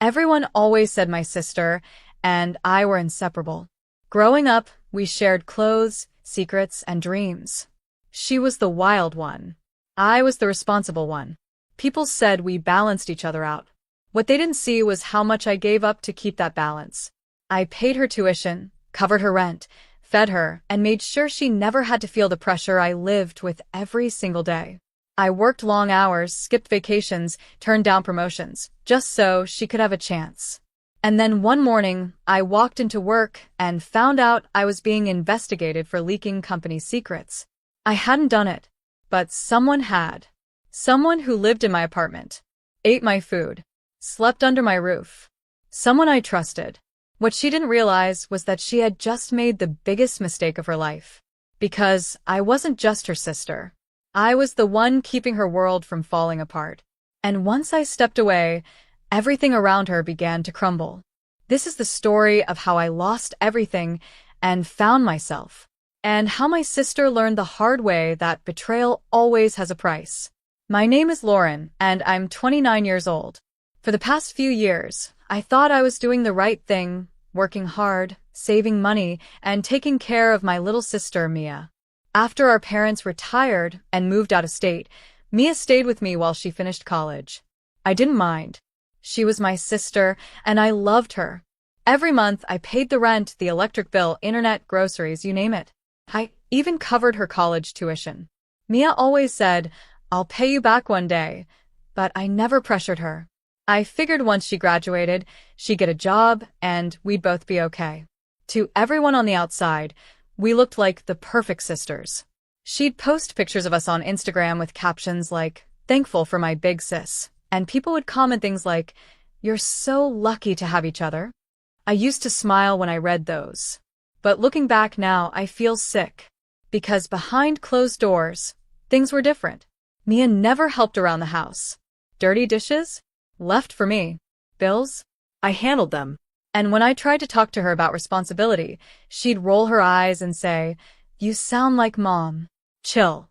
Everyone always said my sister and I were inseparable. Growing up, we shared clothes, secrets, and dreams. She was the wild one. I was the responsible one. People said we balanced each other out. What they didn't see was how much I gave up to keep that balance. I paid her tuition, covered her rent, fed her, and made sure she never had to feel the pressure I lived with every single day. I worked long hours, skipped vacations, turned down promotions, just so she could have a chance. And then one morning, I walked into work and found out I was being investigated for leaking company secrets. I hadn't done it, but someone had. Someone who lived in my apartment, ate my food, slept under my roof. Someone I trusted. What she didn't realize was that she had just made the biggest mistake of her life. Because I wasn't just her sister. I was the one keeping her world from falling apart. And once I stepped away, everything around her began to crumble. This is the story of how I lost everything and found myself. And how my sister learned the hard way that betrayal always has a price. My name is Lauren, and I'm 29 years old. For the past few years, I thought I was doing the right thing, working hard, saving money, and taking care of my little sister, Mia. After our parents retired and moved out of state, Mia stayed with me while she finished college. I didn't mind. She was my sister, and I loved her. Every month, I paid the rent, the electric bill, internet, groceries, you name it. I even covered her college tuition. Mia always said, "I'll pay you back one day," but I never pressured her. I figured once she graduated, she'd get a job, and we'd both be okay. To everyone on the outside, we looked like the perfect sisters. She'd post pictures of us on Instagram with captions like, "Thankful for my big sis," and people would comment things like, "You're so lucky to have each other." I used to smile when I read those. But looking back now, I feel sick. Because behind closed doors, things were different. Mia never helped around the house. Dirty dishes? Left for me. Bills? I handled them. And when I tried to talk to her about responsibility, she'd roll her eyes and say, "You sound like Mom. Chill."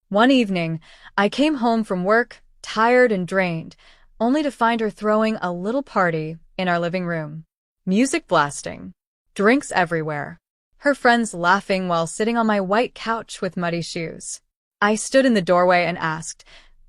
One evening, I came home from work, tired and drained, only to find her throwing a little party in our living room. Music blasting. Drinks everywhere. Her friends laughing while sitting on my white couch with muddy shoes. I stood in the doorway and asked,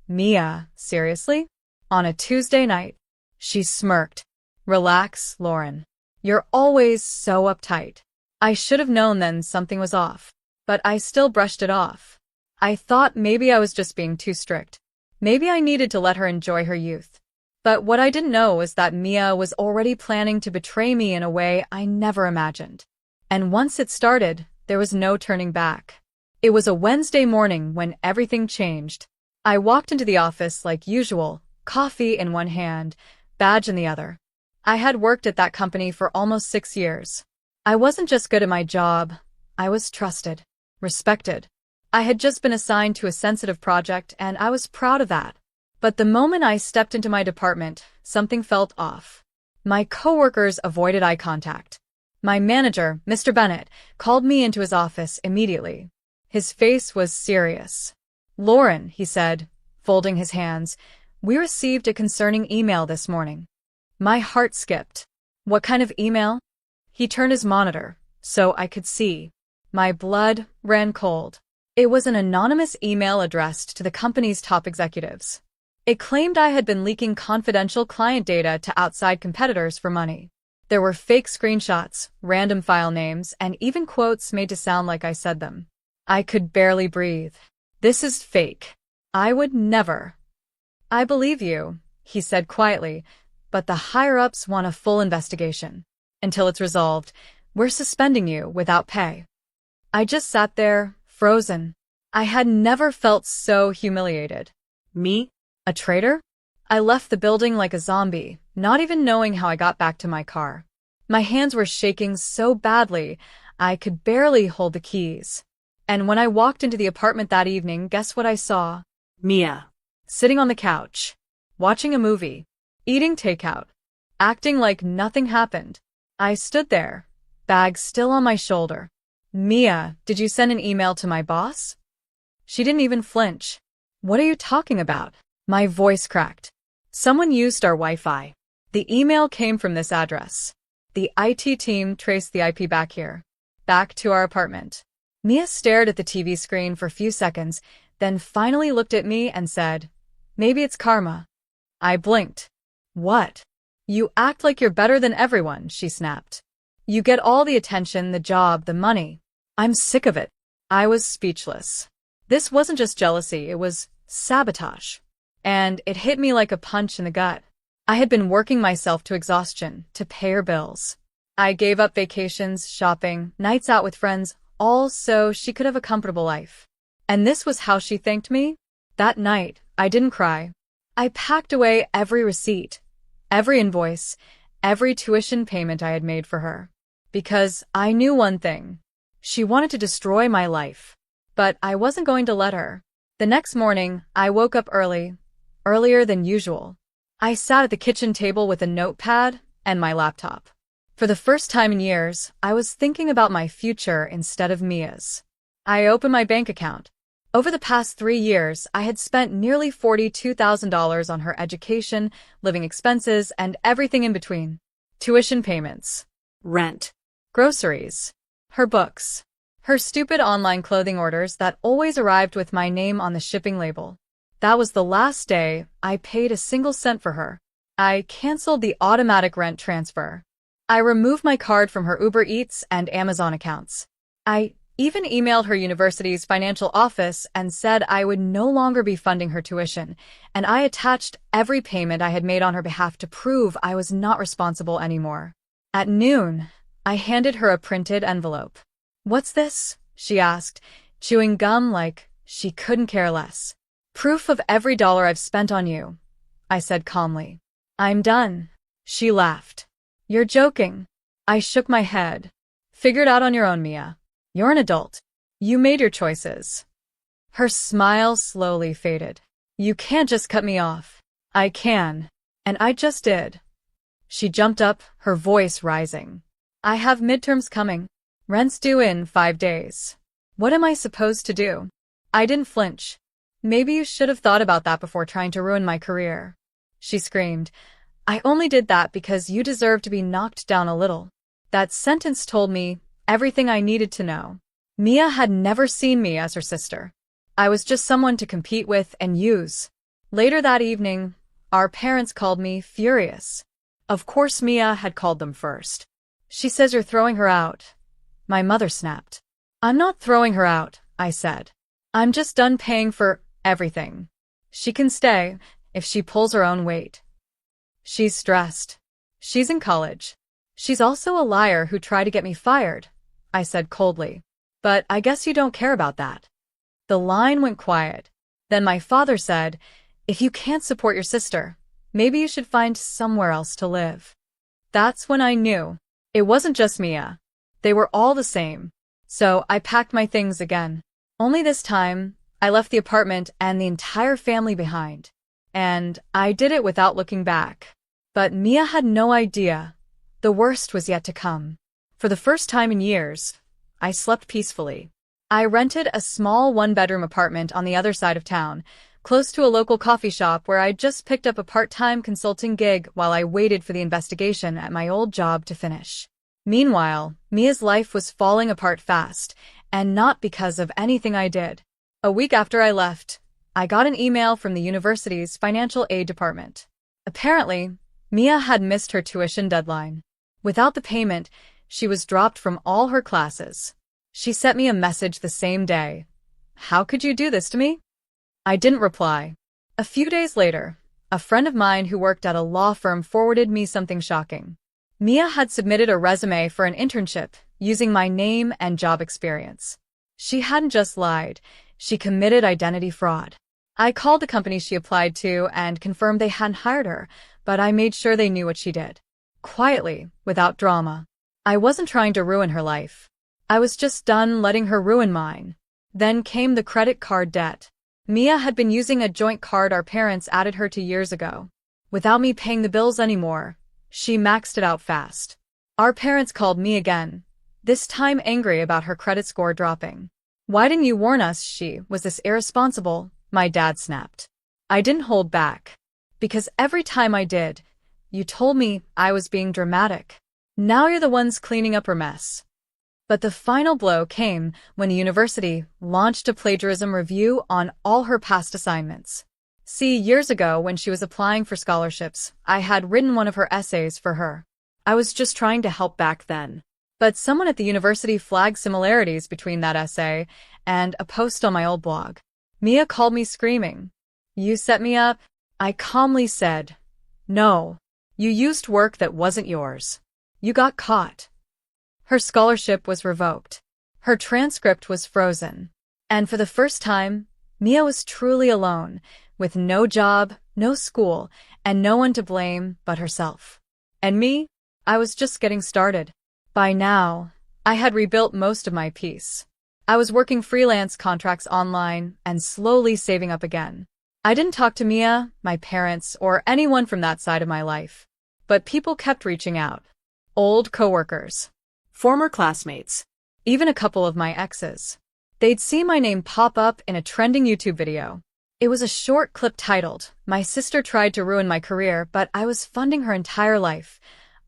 "Mia, seriously? On a Tuesday night?" She smirked. "Relax, Lauren. You're always so uptight." I should have known then something was off, but I still brushed it off. I thought maybe I was just being too strict. Maybe I needed to let her enjoy her youth. But what I didn't know was that Mia was already planning to betray me in a way I never imagined. And once it started, there was no turning back. It was a Wednesday morning when everything changed. I walked into the office like usual, coffee in one hand, badge in the other. I had worked at that company for almost 6 years. I wasn't just good at my job, I was trusted, respected. I had just been assigned to a sensitive project, and I was proud of that. But the moment I stepped into my department, something felt off. My coworkers avoided eye contact. My manager, Mr. Bennett, called me into his office immediately. His face was serious. "Lauren," he said, folding his hands, "we received a concerning email this morning." My heart skipped. "What kind of email?" He turned his monitor, so I could see. My blood ran cold. It was an anonymous email addressed to the company's top executives. It claimed I had been leaking confidential client data to outside competitors for money. There were fake screenshots, random file names, and even quotes made to sound like I said them. I could barely breathe. "This is fake. I would never." "I believe you," he said quietly, "but the higher-ups want a full investigation. Until it's resolved, we're suspending you without pay." I just sat there, frozen. I had never felt so humiliated. Me? A traitor? I left the building like a zombie, not even knowing how I got back to my car. My hands were shaking so badly, I could barely hold the keys. And when I walked into the apartment that evening, guess what I saw? Mia. Sitting on the couch, watching a movie, eating takeout, acting like nothing happened. I stood there, bag still on my shoulder. "Mia, did you send an email to my boss?" She didn't even flinch. "What are you talking about?" My voice cracked. "Someone used our Wi-Fi. The email came from this address. The IT team traced the IP back here. Back to our apartment. Mia stared at the TV screen for a few seconds, then finally looked at me and said, "Maybe it's karma." I blinked. "What?" "You act like you're better than everyone," she snapped. "You get all the attention, the job, the money. I'm sick of it." I was speechless. This wasn't just jealousy, it was sabotage. And it hit me like a punch in the gut. I had been working myself to exhaustion to pay her bills. I gave up vacations, shopping, nights out with friends, all so she could have a comfortable life. And this was how she thanked me? That night, I didn't cry. I packed away every receipt, every invoice, every tuition payment I had made for her. Because I knew one thing. She wanted to destroy my life. But I wasn't going to let her. The next morning, I woke up early, earlier than usual. I sat at the kitchen table with a notepad and my laptop. For the first time in years, I was thinking about my future instead of Mia's. I opened my bank account. Over the past 3 years, I had spent nearly $42,000 on her education, living expenses, and everything in between. Tuition payments, rent, groceries, her books, her stupid online clothing orders that always arrived with my name on the shipping label. That was the last day I paid a single cent for her. I canceled the automatic rent transfer. I removed my card from her Uber Eats and Amazon accounts. I even emailed her university's financial office and said I would no longer be funding her tuition, and I attached every payment I had made on her behalf to prove I was not responsible anymore. At noon, I handed her a printed envelope. "What's this?" she asked, chewing gum like she couldn't care less. "Proof of every dollar I've spent on you," I said calmly. "I'm done." She laughed. "You're joking." I shook my head. "Figure it out on your own, Mia. You're an adult. You made your choices." Her smile slowly faded. "You can't just cut me off." "I can. And I just did." She jumped up, her voice rising. "I have midterms coming. Rent's due in 5 days. What am I supposed to do?" I didn't flinch. "Maybe you should have thought about that before trying to ruin my career," she screamed. "I only did that because you deserve to be knocked down a little." That sentence told me everything I needed to know. Mia had never seen me as her sister. I was just someone to compete with and use. Later that evening, our parents called me furious. Of course Mia had called them first. "She says you're throwing her out," my mother snapped. "I'm not throwing her out," I said. "I'm just done paying for everything. She can stay if she pulls her own weight." "She's stressed. She's in college. She's also a liar who tried to get me fired," I said coldly. "But I guess you don't care about that." The line went quiet. Then my father said, "If you can't support your sister, maybe you should find somewhere else to live." That's when I knew. It wasn't just Mia. They were all the same. So I packed my things again. Only this time, I left the apartment and the entire family behind. And I did it without looking back. But Mia had no idea. The worst was yet to come. For the first time in years, I slept peacefully. I rented a small 1-bedroom apartment on the other side of town, close to a local coffee shop where I'd just picked up a part-time consulting gig while I waited for the investigation at my old job to finish. Meanwhile, Mia's life was falling apart fast, and not because of anything I did. A week after I left, I got an email from the university's financial aid department. Apparently, Mia had missed her tuition deadline. Without the payment, she was dropped from all her classes. She sent me a message the same day. "How could you do this to me?" I didn't reply. A few days later, a friend of mine who worked at a law firm forwarded me something shocking. Mia had submitted a resume for an internship using my name and job experience. She hadn't just lied, she committed identity fraud. I called the company she applied to and confirmed they hadn't hired her, but I made sure they knew what she did. Quietly, without drama. I wasn't trying to ruin her life. I was just done letting her ruin mine. Then came the credit card debt. Mia had been using a joint card our parents added her to years ago. Without me paying the bills anymore, she maxed it out fast. Our parents called me again, this time angry about her credit score dropping. "Why didn't you warn us she was this irresponsible?" my dad snapped. I didn't hold back. Because every time I did, You told me I was being dramatic. Now you're the ones cleaning up her mess. But the final blow came when the university launched a plagiarism review on all her past assignments. See, years ago when she was applying for scholarships, I had written one of her essays for her. I was just trying to help back then. But someone at the university flagged similarities between that essay and a post on my old blog. Mia called me screaming. You set me up? I calmly said, no. You used work that wasn't yours. You got caught. Her scholarship was revoked. Her transcript was frozen. And for the first time, Mia was truly alone, with no job, no school, and no one to blame but herself. And me? I was just getting started. By now, I had rebuilt most of my peace. I was working freelance contracts online and slowly saving up again. I didn't talk to Mia, my parents, or anyone from that side of my life. But people kept reaching out. Old coworkers. Former classmates. Even a couple of my exes. They'd see my name pop up in a trending YouTube video. It was a short clip titled, "My Sister Tried to Ruin My Career, but I Was Funding Her Entire Life,"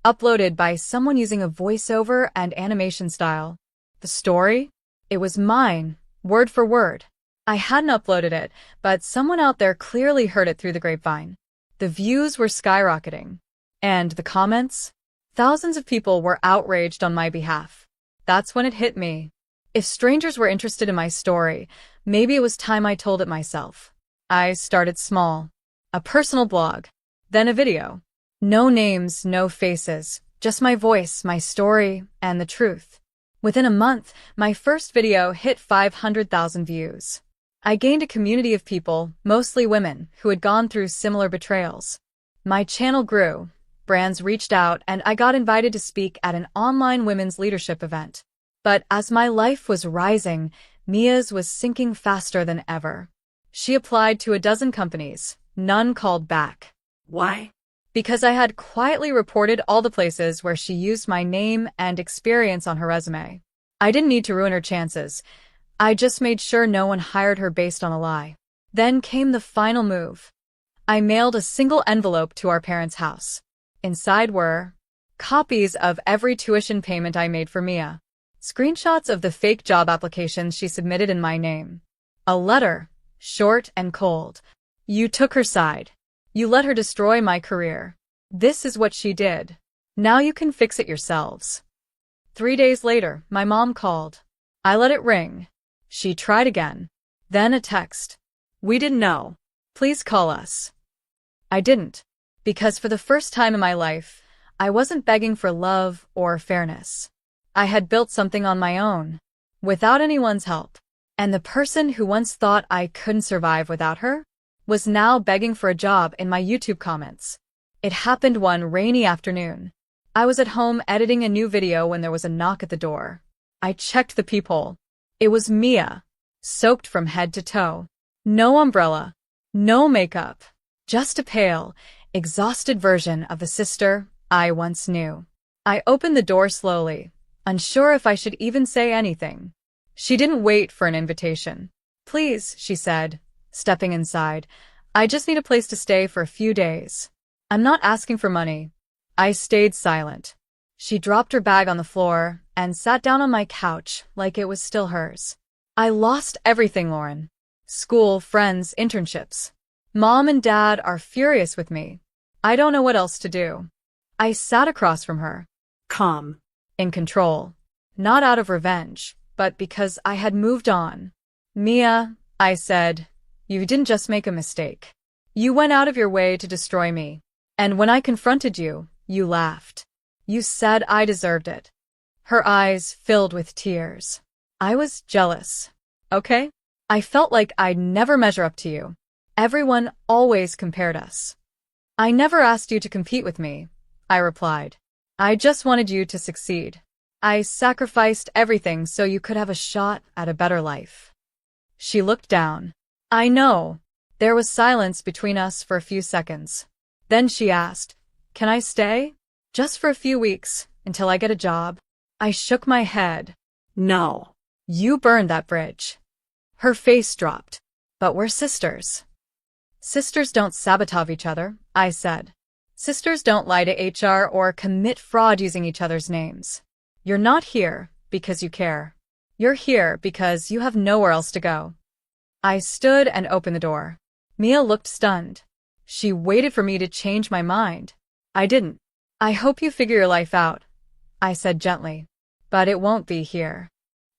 uploaded by someone using a voiceover and animation style. The story? It was mine, word for word. I hadn't uploaded it, but someone out there clearly heard it through the grapevine. The views were skyrocketing. And the comments? Thousands of people were outraged on my behalf. That's when it hit me. If strangers were interested in my story, maybe it was time I told it myself. I started small. A personal blog. Then a video. No names, no faces. Just my voice, my story, and the truth. Within a month, my first video hit 500,000 views. I gained a community of people, mostly women, who had gone through similar betrayals. My channel grew. Brands reached out, and I got invited to speak at an online women's leadership event. But as my life was rising, Mia's was sinking faster than ever. She applied to a dozen companies. None called back. Why? Because I had quietly reported all the places where she used my name and experience on her resume. I didn't need to ruin her chances. I just made sure no one hired her based on a lie. Then came the final move. I mailed a single envelope to our parents' house. Inside were copies of every tuition payment I made for Mia, screenshots of the fake job applications she submitted in my name, a letter, short and cold. You took her side. You let her destroy my career. This is what she did. Now you can fix it yourselves. 3 days later, my mom called. I let it ring. She tried again. Then a text. We didn't know. Please call us. I didn't. Because for the first time in my life, I wasn't begging for love or fairness. I had built something on my own, without anyone's help. And the person who once thought I couldn't survive without her was now begging for a job in my YouTube comments. It happened one rainy afternoon. I was at home editing a new video when there was a knock at the door. I checked the peephole. It was Mia, soaked from head to toe. No umbrella, no makeup, just a pale, exhausted version of the sister I once knew. I opened the door slowly, unsure if I should even say anything. She didn't wait for an invitation. Please, she said, stepping inside. I just need a place to stay for a few days. I'm not asking for money. I stayed silent. She dropped her bag on the floor and sat down on my couch like it was still hers. I lost everything, Lauren. School, friends, internships. Mom and Dad are furious with me. I don't know what else to do. I sat across from her. Calm. In control. Not out of revenge, but because I had moved on. Mia, I said, you didn't just make a mistake. You went out of your way to destroy me. And when I confronted you, you laughed. You said I deserved it. Her eyes filled with tears. I was jealous. Okay? I felt like I'd never measure up to you. Everyone always compared us. I never asked you to compete with me, I replied. I just wanted you to succeed. I sacrificed everything so you could have a shot at a better life. She looked down. I know. There was silence between us for a few seconds. Then she asked, can I stay? Just for a few weeks, until I get a job. I shook my head. No. You burned that bridge. Her face dropped. But we're sisters. Sisters don't sabotage each other, I said. Sisters don't lie to HR or commit fraud using each other's names. You're not here because you care. You're here because you have nowhere else to go. I stood and opened the door. Mia looked stunned. She waited for me to change my mind. I didn't. I hope you figure your life out, I said gently. But it won't be here.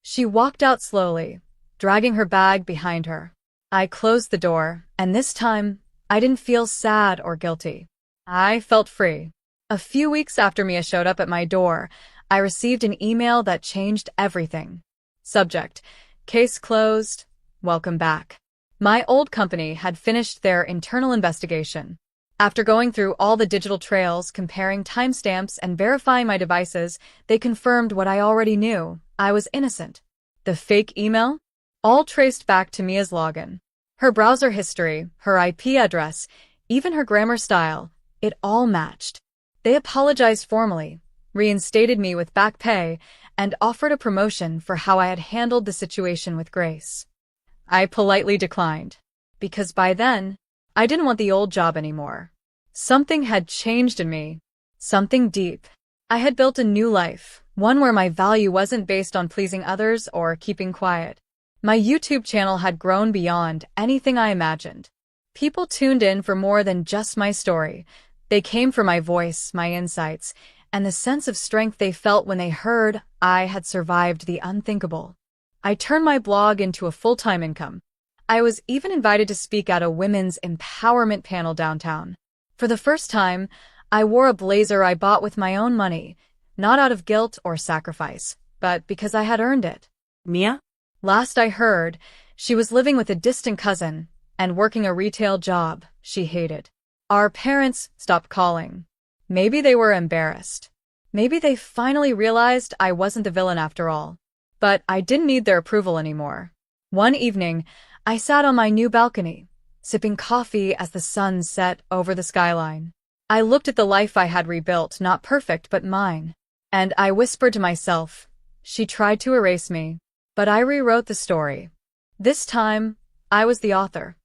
She walked out slowly, dragging her bag behind her. I closed the door, and this time, I didn't feel sad or guilty. I felt free. A few weeks after Mia showed up at my door, I received an email that changed everything. Subject: Case closed. Welcome back. My old company had finished their internal investigation. After going through all the digital trails, comparing timestamps, and verifying my devices, they confirmed what I already knew. I was innocent. The fake email? All traced back to Mia's login. Her browser history, her IP address, even her grammar style, it all matched. They apologized formally, reinstated me with back pay, and offered a promotion for how I had handled the situation with grace. I politely declined, because by then, I didn't want the old job anymore. Something had changed in me. Something deep. I had built a new life, one where my value wasn't based on pleasing others or keeping quiet. My YouTube channel had grown beyond anything I imagined. People tuned in for more than just my story. They came for my voice, my insights, and the sense of strength they felt when they heard I had survived the unthinkable. I turned my blog into a full-time income. I was even invited to speak at a women's empowerment panel downtown. For the first time, I wore a blazer I bought with my own money, not out of guilt or sacrifice, but because I had earned it. Mia? Last I heard, she was living with a distant cousin and working a retail job she hated. Our parents stopped calling. Maybe they were embarrassed. Maybe they finally realized I wasn't the villain after all. But I didn't need their approval anymore. One evening, I sat on my new balcony, sipping coffee as the sun set over the skyline. I looked at the life I had rebuilt, not perfect but mine. And I whispered to myself, she tried to erase me, but I rewrote the story. This time, I was the author.